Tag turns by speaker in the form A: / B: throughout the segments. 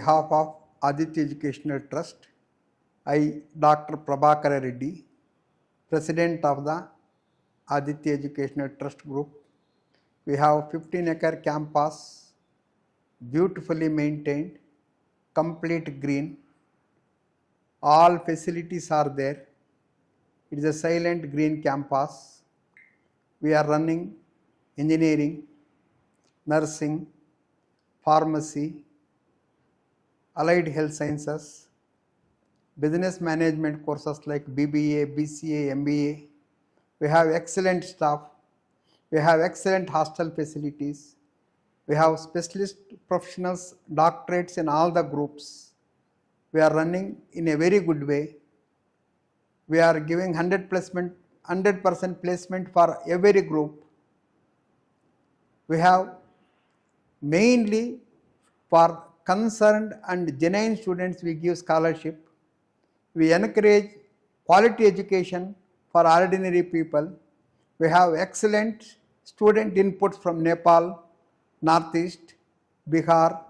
A: behalf of Aditya Educational Trust, I, Dr. Prabhakara Reddy, President of the Aditya Educational Trust Group. We have 15-acre campus, beautifully maintained, complete green. All facilities are there. It is a silent green campus. We are running engineering, nursing, pharmacy, allied health sciences, business management courses like BBA, BCA, MBA. We have excellent staff. We have excellent hostel facilities. We have specialist professionals, doctorates in all the groups. We are running in a very good way. We are giving 100% placement for every group. We have mainly for concerned and genuine students we give scholarship. We encourage quality education for ordinary people. We have excellent student input from Nepal, Northeast, Bihar,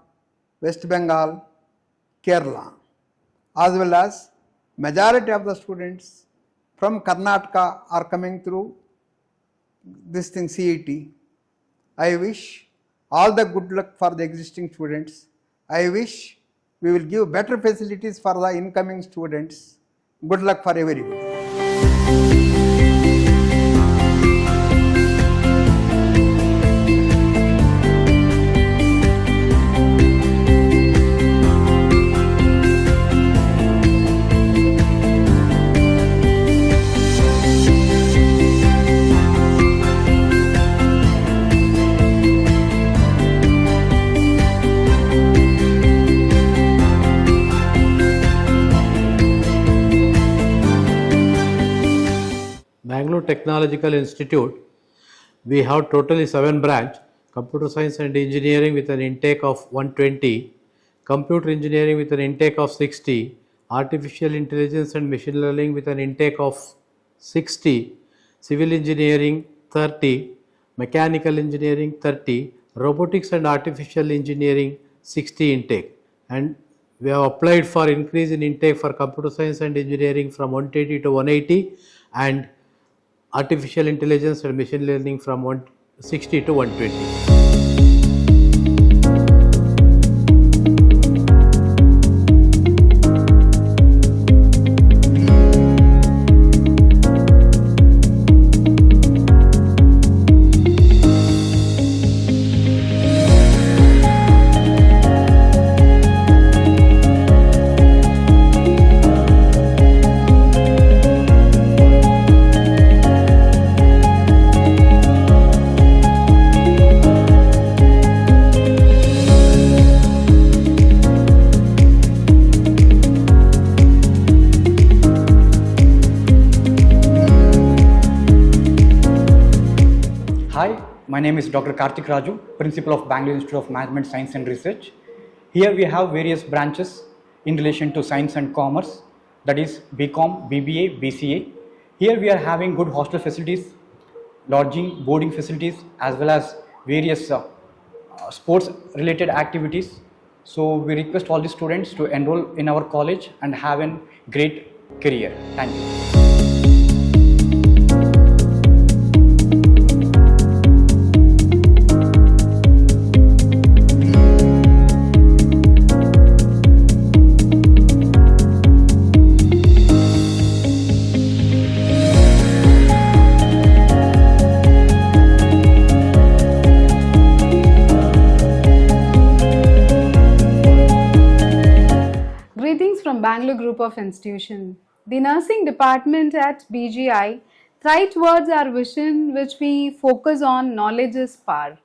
A: West Bengal, Kerala, as well as majority of the students from Karnataka are coming through this thing CET. I wish all the good luck for the existing students. I wish we will give better facilities for the incoming students. Good luck for everybody.
B: Bangalore Technological Institute, we have totally 7 branch, computer science and engineering with an intake of 120, computer engineering with an intake of 60, artificial intelligence and machine learning with an intake of 60, civil engineering 30, mechanical engineering 30, robotics and artificial engineering 60 intake, and we have applied for increase in intake for computer science and engineering from 120 to 180 and artificial intelligence and machine learning from 160 to 120.
C: Hi, my name is Dr. Karthik Raju, Principal of Bangalore Institute of Management, Science and Research. Here we have various branches in relation to science and commerce, that is BCom, BBA, BCA. Here we are having good hostel facilities, lodging, boarding facilities, as well as various sports related activities. So we request all the students to enroll in our college and have a great career. Thank you.
D: Greetings from Bangalore Group of Institutions. The nursing department at BGI thrives towards our vision, which we focus on knowledge is power.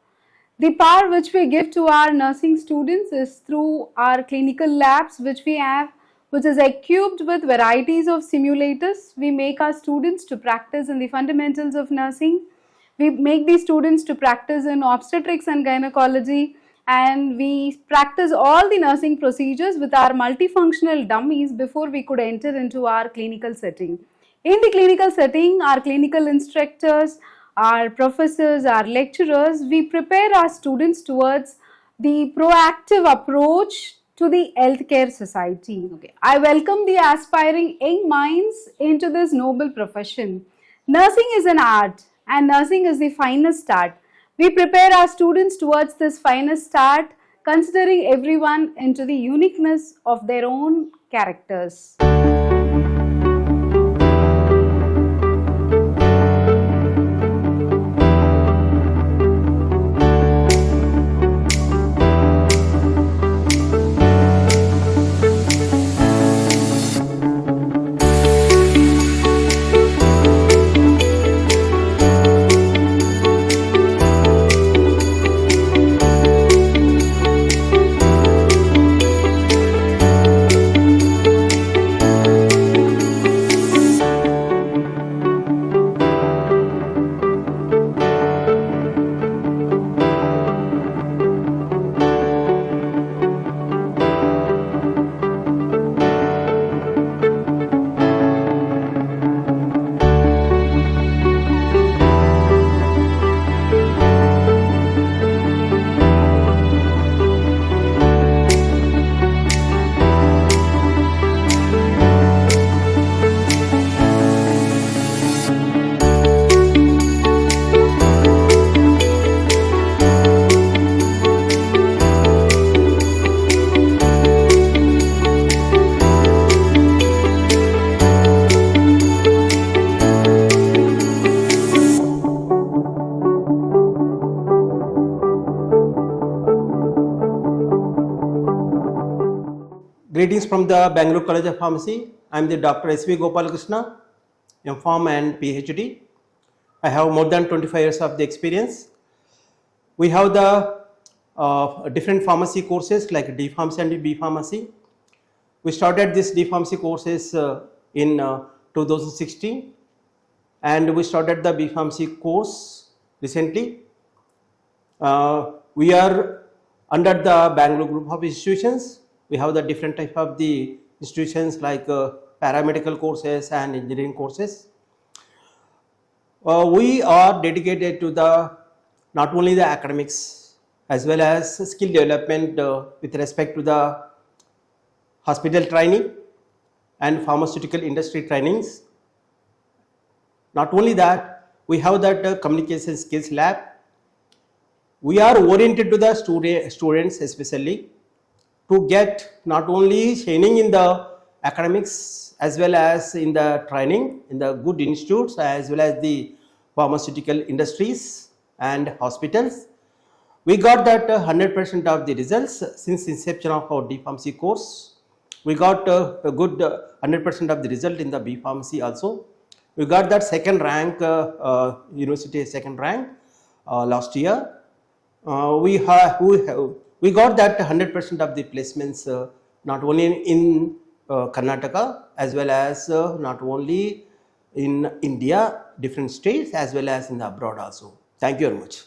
D: The power which we give to our nursing students is through our clinical labs which we have, which is equipped with varieties of simulators. We make our students to practice in the fundamentals of nursing. We make these students to practice in obstetrics and gynecology, and we practice all the nursing procedures with our multifunctional dummies before we could enter into our clinical setting. In the clinical setting, our clinical instructors, our professors, our lecturers, we prepare our students towards the proactive approach to the healthcare society. I welcome the aspiring young minds into this noble profession. Nursing is an art and nursing is the finest art. We prepare our students towards this finest art, considering everyone into the uniqueness of their own characters.
E: Greetings from the Bangalore College of Pharmacy. I am the Dr. S.V. Gopalakrishna, M.Pharm and PhD. I have more than 25 years of the experience. We have the different pharmacy courses like D Pharmacy and B Pharmacy. We started this D Pharmacy courses in 2016 and we started the B Pharmacy course recently. We are under the Bangalore Group of Institutions. We have the different type of the institutions like paramedical courses and engineering courses. We are dedicated to the not only the academics as well as skill development with respect to the hospital training and pharmaceutical industry trainings. Not only that, we have that communication skills lab. We are oriented to the students especially to get not only training in the academics as well as in the training in the good institutes as well as the pharmaceutical industries and hospitals. We got that 100% of the results since inception of our D Pharmacy course. We got a good 100% of the result in the B Pharmacy also. We got that second rank, university second rank last year. We got that 100% of the placements not only in Karnataka as well as not only in India, different states as well as in the abroad also. Thank you very much.